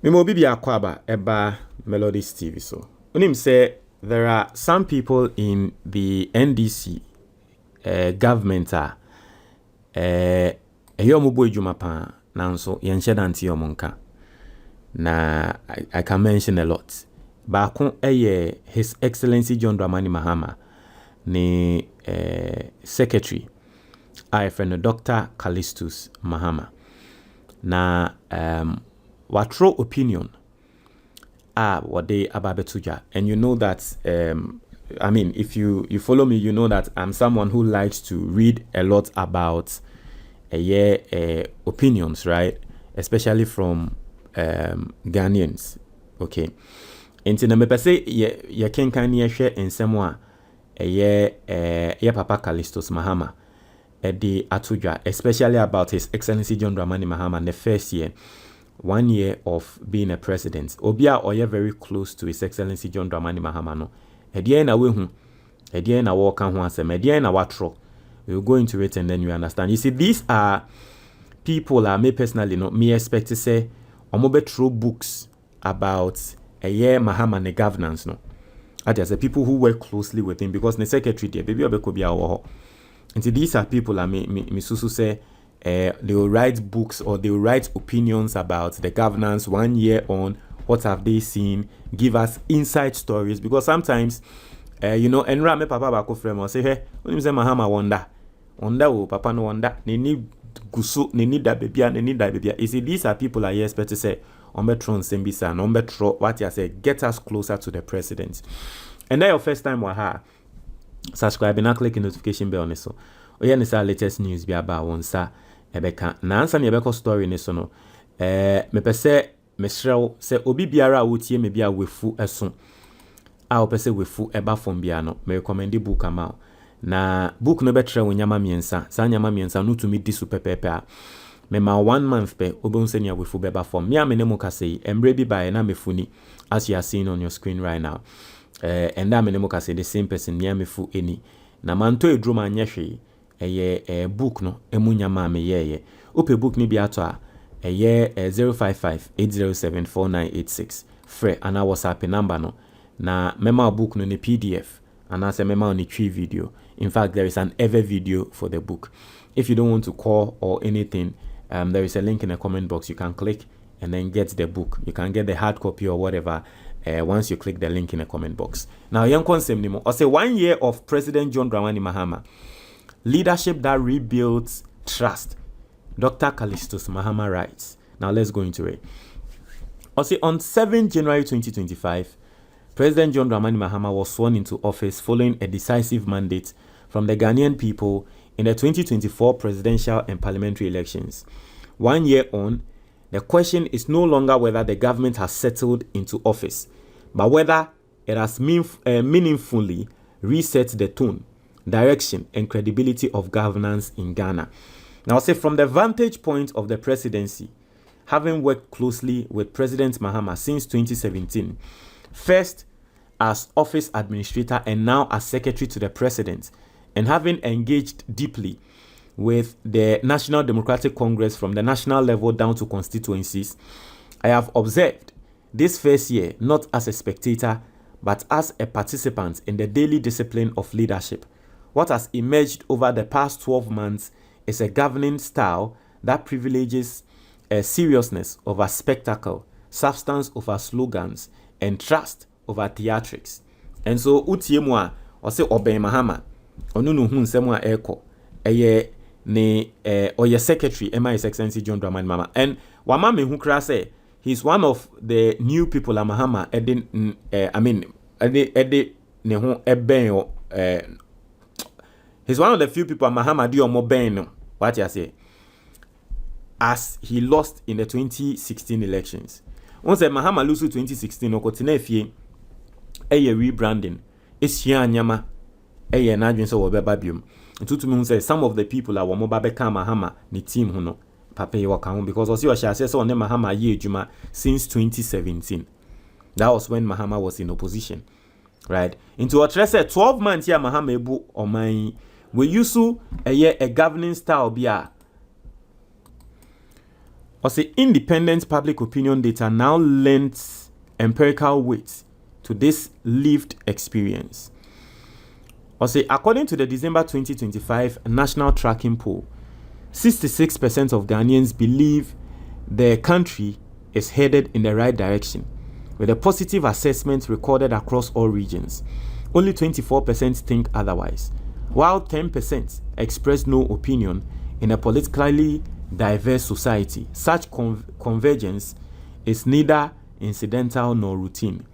Memo bibi akwaba eba Melodies TV so. Unim say there are some people in the NDC government eyo mo boy juma pa nanso yenhye dante yo monka. Na I can mention a lot. Baako His Excellency John Dramani Mahama ni secretary friend Dr. Callistus Mahama. Na watro opinion what they ababetuja, and you know that I mean, if you follow me, you know that I'm someone who likes to read a lot about opinions, right? Especially from Ghanaians. Okay. Enti na mepe se ye kenkan ye hwe ensemo a ye Papa Callistus Mahama the atuja, especially about His Excellency John Dramani Mahama the first year, 1 year of being a president. Obia oye very close to His Excellency John Dramani Mahama no. Edie na we hu, edie na wo kan ho asem, edie na watro. We will go into it and then you understand. You see, these are people me personally no me expect to say omobe throw books about Mahama ne governance no. I just say people who work closely with him, because the secretary there baby obekobia wo. And so these are people me susu say they will write books or they will write opinions about the governance 1 year on, what have they seen, give us inside stories, because sometimes enra me papa ba ko frame or say hey when say Mahama wonder o papa no wonder ne ni guso ne ni da bebia ne ni da bebia. You see, these are people I expect to say on betron sembisa no betro what you say get us closer to the president. And that your first time waha subscribe and click the notification bell on so oya ne sa latest news bi aba won sa ebeka na ansa ne ebeko story ne so no me pese me srew se obi biara wotie me bia wefu eso a opese wefu eba fom bia no me recommend book ama na book no betre wonyama miensa sa nyama miensa no to me di super pepe me ma 1 month pe obonse nia wefu beba fom me amene mo kase emre bi bae na mefuni as you are seeing on your screen right now. And that many say the same person near me fu any. Na manto edruma nyehwe book no emunya ma me ye. Ope book ni bi ato a 055-807-4986. Free and our WhatsApp number no. Na mema book no ni PDF and I say mema on the video. In fact, there is an ever video for the book. If you don't want to call or anything, there is a link in the comment box. You can click and then get the book. You can get the hard copy or whatever. Once you click the link in the comment box. Now, young concept nimo. I say 1 year of President John Dramani Mahama. Leadership that rebuilds trust. Dr. Callistus Mahama writes. Now, let's go into it. I say on 7 January 2025, President John Dramani Mahama was sworn into office following a decisive mandate from the Ghanaian people in the 2024 presidential and parliamentary elections. 1 year on, the question is no longer whether the government has settled into office, but whether it has meaningfully reset the tone, direction, and credibility of governance in Ghana. Now, I'll say from the vantage point of the presidency, having worked closely with President Mahama since 2017, first as office administrator and now as secretary to the president, and having engaged deeply with the National Democratic Congress from the national level down to constituencies, I have observed this first year not as a spectator but as a participant in the daily discipline of leadership. What has emerged over the past 12 months is a governing style that privileges a seriousness over spectacle, substance over slogans, and trust over theatrics. And so utiemwa or say Oben Mahama onunu hu nsemo a eko ne or your secretary His Excellency John Dramani Mahama. And wama me hu kra say he's one of the new people a Mahama ne ho eben he's one of the few people a Mahama di omo ben no. What you say? As he lost in the 2016 elections. Once Mahama lose 2016 okotina efie rebranding esua anyama na adwen so wo beba biom. Ntutumi say some of the people a wo mo ba beka Mahama ni team ho no papa ye waka ho, because osi o sha say on Mahama ye adwuma since 2017. That was when Mahama was in opposition, right? Into a 12 months here Mahama ebu oman we use a governing style bia Or say independent public opinion data now lends empirical weight to this lived experience. Or say according to the December 2025 national tracking poll, 66% of Ghanaians believe the country is headed in the right direction, with a positive assessment recorded across all regions. Only 24% think otherwise, while 10% express no opinion in a politically diverse society. Such convergence is neither incidental nor routine.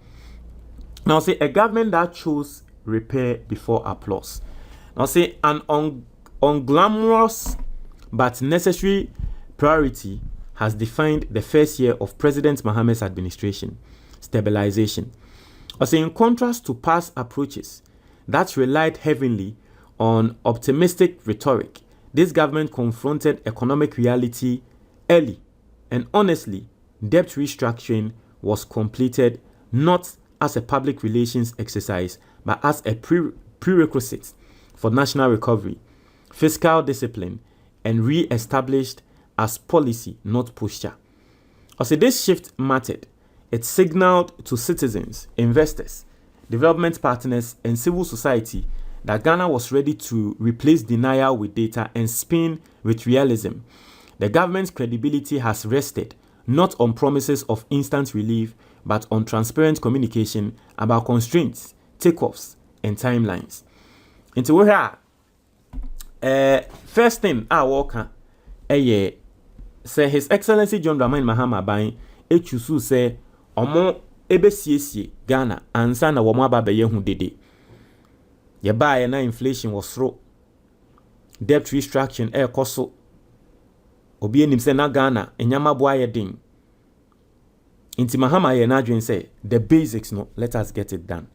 Now, say a government that chose repair before applause. Now, say an unglamorous but necessary priority has defined the first year of President Mahama's administration: stabilization. Or say, in contrast to past approaches that relied heavily on optimistic rhetoric, this government confronted economic reality early, and honestly, debt restructuring was completed not as a public relations exercise, but as a prerequisite for national recovery, fiscal discipline, and re-established as policy, not posture. Also, this shift mattered. It signaled to citizens, investors, development partners, and civil society that Ghana was ready to replace denial with data and spin with realism. The government's credibility has rested not on promises of instant relief, but on transparent communication about constraints, takeoffs, and timelines. Into where first thing I walk say His Excellency John Dramani Mahama Ban echusu say omo ebesiesie Ghana ansa na womo aba beye hu dede. Ye ba na inflation was through, debt restructuring koso. Obi enim say na Ghana enyama boa ye din. Inti Mahama ye na dwen say the basics no, let us get it done.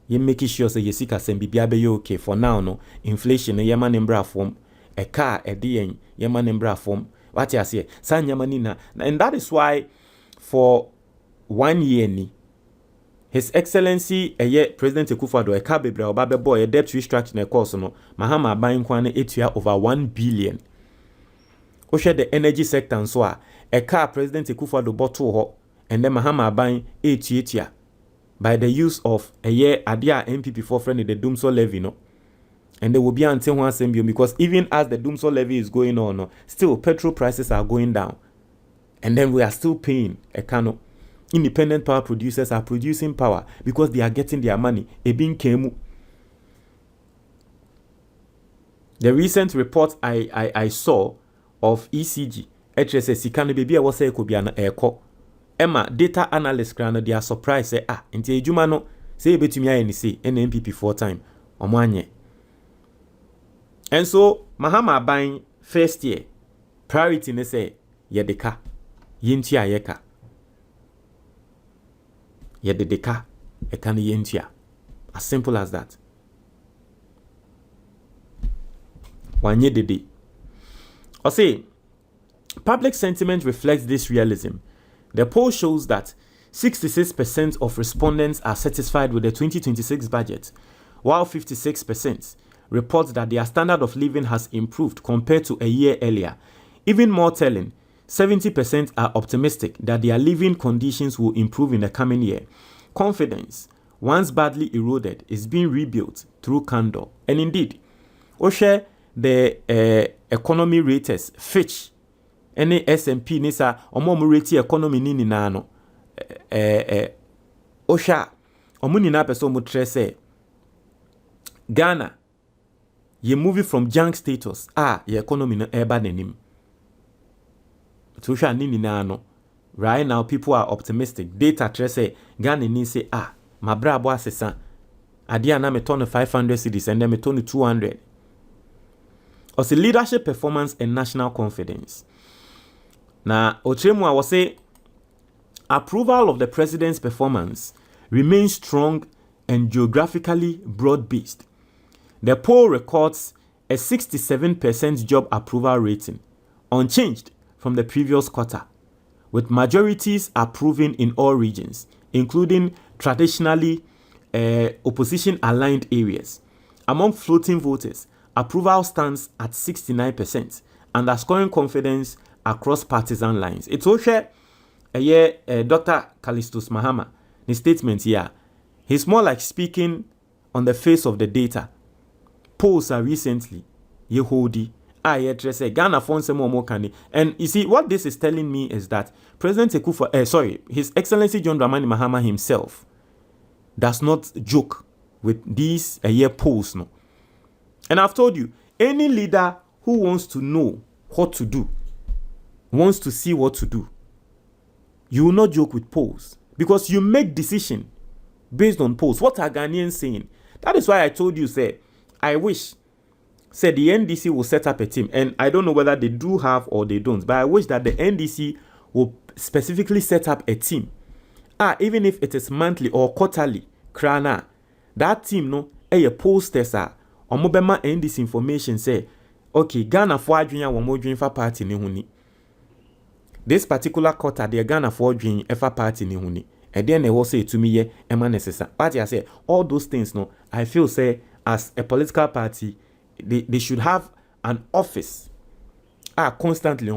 Ye make sure say yesika sem bibia be okay for now no. Inflation ye man embra form, a car e de ye man embra form. What you say? San Yamanina. And that is why for 1 year ni His Excellency President Akufo-Addo Ekabebra Obabe boy debt restructuring course no Mahama buying kwane etua over 1 billion. O share the energy sector and so a car President Akufo-Addo bottle ho and then Mahama buying etua by the use of adia MPP for friend the Dumso levy no. And there will be until one symbiont because even as the Dumso levy is going on, still petrol prices are going down. And then we are still paying a cano. Independent power producers are producing power because they are getting their money. Ebin Kemu. The recent report I saw of ECG, HSS, Sikano Baby, I was saying could be an echo. Emma, data analysts, they are surprised, say, into a Jumano, say, bet me, I say, NMPP 4 time, or 1 year. And so, Mahama buying first year, priority ne say, yedeka, yentia yeka. Yedeka, ekani yentia. As simple as that. Wanye dede. Or say, public sentiment reflects this realism. The poll shows that 66% of respondents are satisfied with the 2026 budget, while 56% report that their standard of living has improved compared to a year earlier. Even more telling, 70% are optimistic that their living conditions will improve in the coming year. Confidence, once badly eroded, is being rebuilt through candor. And indeed, Oshe, the economy raters, Fitch, any S&P, Nisa, omo rate economy nini nano. Osha, omuni na peso mutrese. Ghana, ye moving from junk status, ye economy no eba nenim. Tusha nini nano. Right now, people are optimistic. Data trese, Ghana ni say, my bra boy sesa. Adia na me turn 500 cities and then me turn 200. Also, leadership performance and national confidence. Now, Ochemu was say, approval of the president's performance remains strong and geographically broad-based. The poll records a 67% job approval rating, unchanged from the previous quarter, with majorities approving in all regions, including traditionally opposition-aligned areas. Among floating voters, approval stands at 69%, underscoring confidence across partisan lines. It's also Dr. Callistus Mahama, the statement here. He's more like speaking on the face of the data. Polls are recently, Yehudi, Ghana Fonse. And you see, what this is telling me is that President His Excellency John Dramani Mahama himself does not joke with these polls. No. And I've told you, any leader who wants to know what to do, wants to see what to do, you will not joke with polls, because you make decision based on polls. What are Ghanaians saying? That is why I told you, I wish, the NDC will set up a team, and I don't know whether they do have or they don't, but I wish that the NDC will specifically set up a team. Even if it is monthly or quarterly, krana, that team no, posters omobema NDC information say, okay, Ghana for adwin a dream for party ni huni. This particular quarter, the Ghana for dream for party ni huni. And then they will say to me, yeah, ema necessary. But I say all those things, no, I feel as a political party, they should have an office. Constantly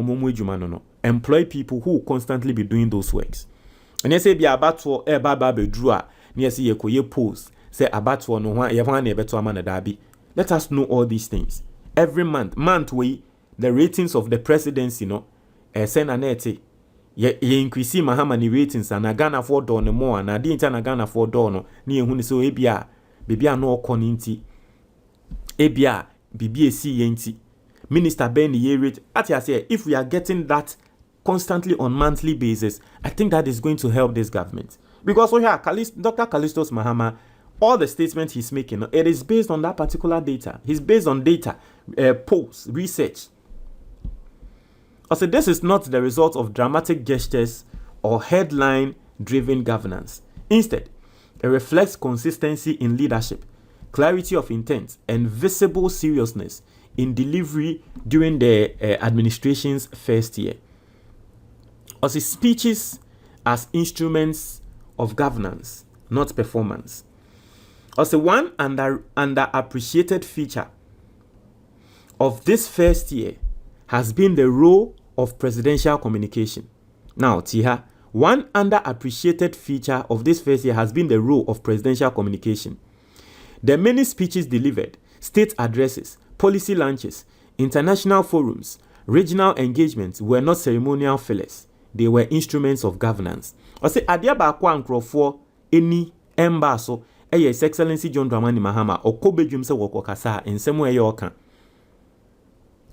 employ people who will constantly be doing those works. And they say be about to be draw near see ye post say about to no one beto amana dabi. Let us know all these things. Every month we the ratings of the presidency send anete ye increase Mahama ni ratings and Ghana for door no more and di inter na Ghana for door no ni ehunu so ebia no okoni nti ebia bibi esi yenti Minister Ben ye rate at ya say if we are getting that constantly on monthly basis, I think that is going to help this government. Because we have Dr. Callistus Mahama, all the statements he's making, it is based on that particular data. He's based on data, polls, research. Also, this is not the result of dramatic gestures or headline-driven governance. Instead, it reflects consistency in leadership, clarity of intent, and visible seriousness in delivery during the administration's first year. Also, speeches as instruments of governance, not performance. Also, one underappreciated feature of this first year has been the role of presidential communication. Now, Tiha, one underappreciated feature of this first year has been the role of presidential communication. The many speeches delivered, state addresses, policy launches, international forums, regional engagements were not ceremonial fillers. They were instruments of governance. I say, adia ba kwa nkrofo any embasso, His Excellency John Dramani Mahama, or Kobe Jumse Wokokasa, in some way yoka.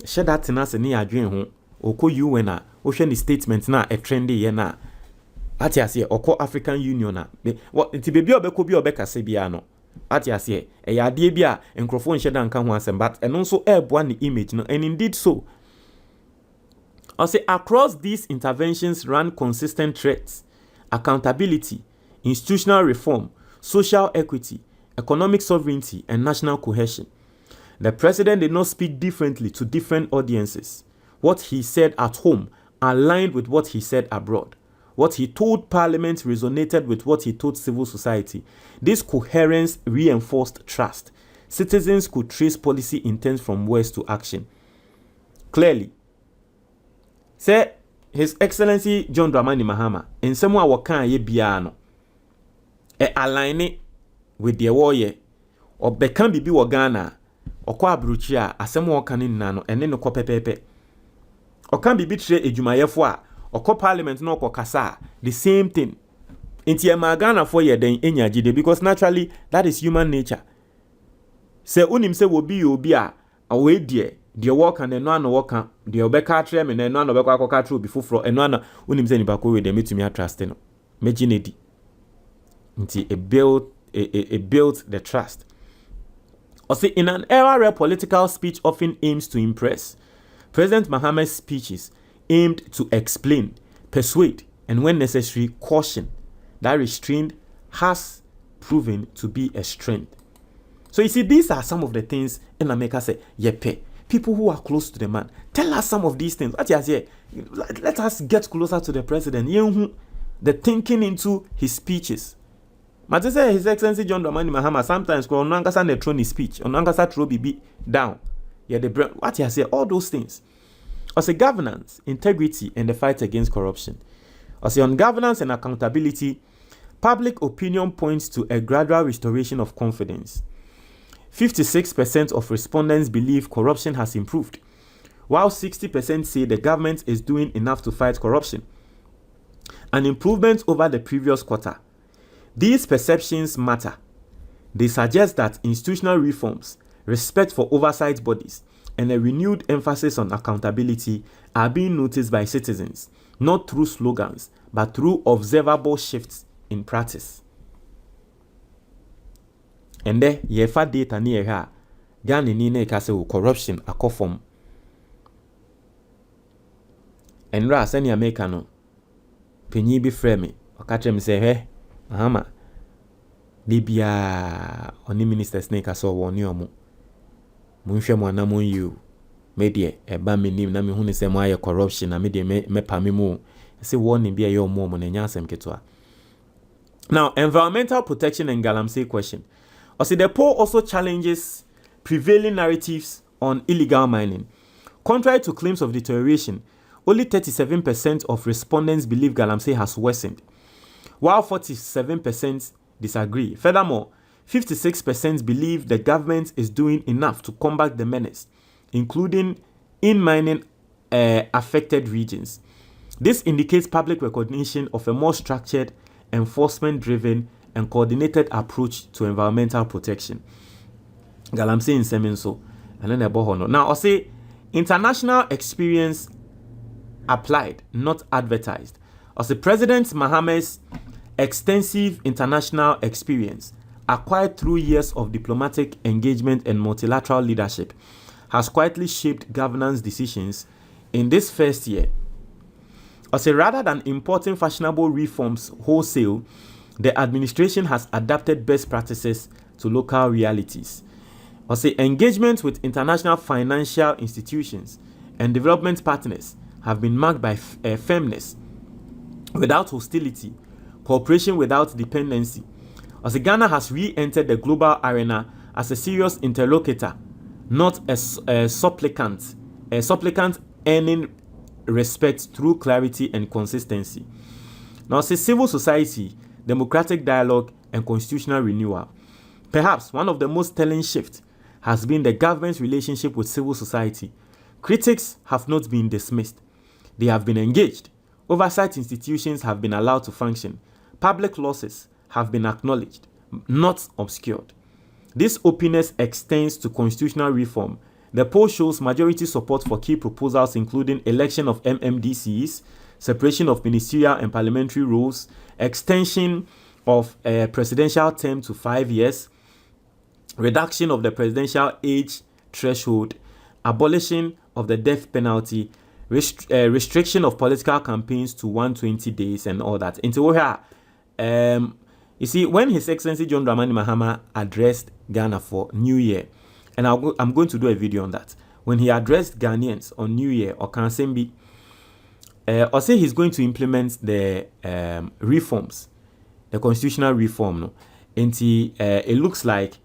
Shed that in us any adrian home, or ko you when ocean the statement na a trendy yena. Atiasie, or ko African Union. What it be obekobi obeka sebiano. Atiasie, a yadibia, and crofon shedan can once and but, and also air one the image, no, and indeed so. I say across these interventions ran consistent threats, accountability, institutional reform, social equity, economic sovereignty, and national cohesion. The president did not speak differently to different audiences. What he said at home aligned with what he said abroad. What he told parliament resonated with what he told civil society. This coherence reinforced trust. Citizens could trace policy intent from words to action. Clearly, say His Excellency John Dramani Mahama, in some way wakan ye biano, align with the warrior, or bekan bibi wa Ghana, or kwa bruchia, asem wakan in nano, and then no pepe. Or can be bitre ejumayefwa, or ko parliament no ko kasa, the same thing. Inti Ghana for ye den enya jide, because naturally that is human nature. Say unim se will be obia, away dear. The work and no one work, the obeka trem and no one obeka true before for and one unim send back with them to me trust no. Imagine it built the trust. Also, in an era where political speech often aims to impress, President Mahama's speeches aimed to explain, persuade, and when necessary, caution. That restraint has proven to be a strength. So you see, these are some of the things in America say, yepe. People who are close to the man, tell us some of these things. Let us get closer to the president. The thinking into his speeches. But say His Excellency John Dramani Mahama sometimes go on Nankasa ne throw his speech, on Nankasa throw bibi down. Yeah, the what you say, all those things. Also, governance, integrity, and the fight against corruption. Also, on governance and accountability, public opinion points to a gradual restoration of confidence. 56% of respondents believe corruption has improved, while 60% say the government is doing enough to fight corruption, an improvement over the previous quarter. These perceptions matter. They suggest that institutional reforms, respect for oversight bodies, and a renewed emphasis on accountability are being noticed by citizens, not through slogans, but through observable shifts in practice. And there, ye fa data near her, Ghana ni ne kase corruption akofom. And ra send ya make no. Penyi bi frɛ me, ɔka kyerɛ me sɛ hɛ, Mahama. Bibia oni minister snake aso wo ni omo. Munhwɛ mo anamon you. Me de eba menim na me hu ne sɛ mo aye corruption na me de me pa me mu. Say warning bi aye omo mo na nya asɛm ketoa. Now, environmental protection and galamsey question. The poll also challenges prevailing narratives on illegal mining. Contrary to claims of deterioration, only 37% of respondents believe galamsey has worsened, while 47% disagree. Furthermore, 56% believe the government is doing enough to combat the menace, including in mining affected regions. This indicates public recognition of a more structured, enforcement-driven, and coordinated approach to environmental protection. Galamsey in Semenso, and then the now I'll say international experience applied, not advertised. I'll say President Mahama's extensive international experience, acquired through years of diplomatic engagement and multilateral leadership, has quietly shaped governance decisions in this first year. I'll say rather than importing fashionable reforms wholesale, the administration has adapted best practices to local realities. I'll say engagement with international financial institutions and development partners have been marked by firmness, without hostility, cooperation without dependency. As Ghana has re-entered the global arena as a serious interlocutor, not a supplicant earning respect through clarity and consistency. Now, as a civil society, democratic dialogue, and constitutional renewal. Perhaps one of the most telling shifts has been the government's relationship with civil society. Critics have not been dismissed. They have been engaged. Oversight institutions have been allowed to function. Public losses have been acknowledged, not obscured. This openness extends to constitutional reform. The poll shows majority support for key proposals including election of MMDCs, separation of ministerial and parliamentary roles, extension of a presidential term to 5 years, reduction of the presidential age threshold, abolition of the death penalty, restriction of political campaigns to 120 days and all that. You see, when His Excellency John Dramani Mahama addressed Ghana for New Year, and I'm going to do a video on that, when he addressed Ghanaians on New Year or Kansembi, or say he's going to implement the reforms, the constitutional reform. No? And it looks like,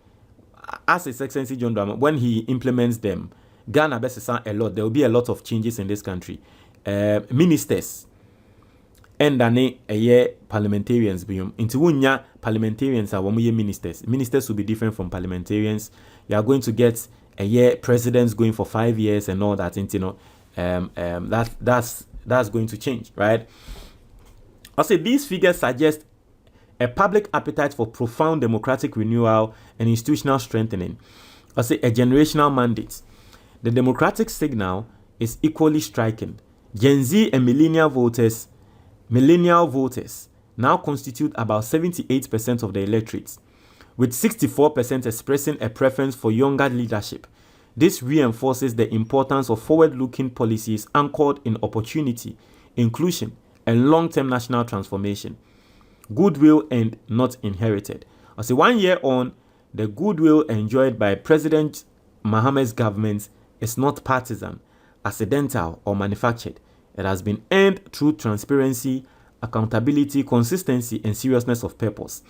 as His Excellency John Dramani, when he implements them, Ghana best a lot. There will be a lot of changes in this country. Ministers and then a year parliamentarians be into wunya parliamentarians are ministers. Ministers will be different from parliamentarians. You are going to get a year presidents going for 5 years and all that. That's going to change, right? I say these figures suggest a public appetite for profound democratic renewal and institutional strengthening. I say a generational mandate. The democratic signal is equally striking. Gen Z and millennial voters now constitute about 78% of the electorate, with 64% expressing a preference for younger leadership. This reinforces the importance of forward-looking policies anchored in opportunity, inclusion, and long-term national transformation. Goodwill and not inherited. As 1 year on, the goodwill enjoyed by President Mahama's government is not partisan, accidental, or manufactured. It has been earned through transparency, accountability, consistency, and seriousness of purpose.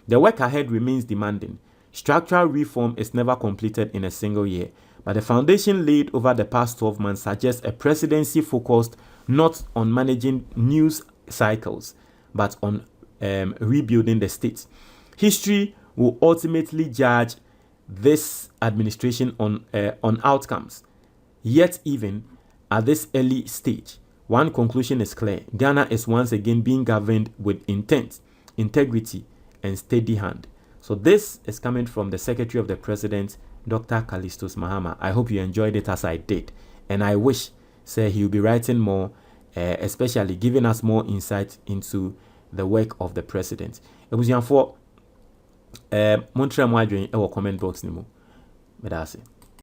The work ahead remains demanding. Structural reform is never completed in a single year, But the foundation laid over the past 12 months suggests a presidency focused not on managing news cycles, but on rebuilding the state. History will ultimately judge this administration on outcomes. Yet, even at this early stage, one conclusion is clear: Ghana is once again being governed with intent, integrity, and steady hand. So this is coming from the Secretary of the President, Dr. Callistus Mahama. I hope you enjoyed it as I did, and I wish, say, he'll be writing more, especially giving us more insight into the work of the president. Ebusianfo, Montreal Mwadwin, our comment box ni mu. Medase.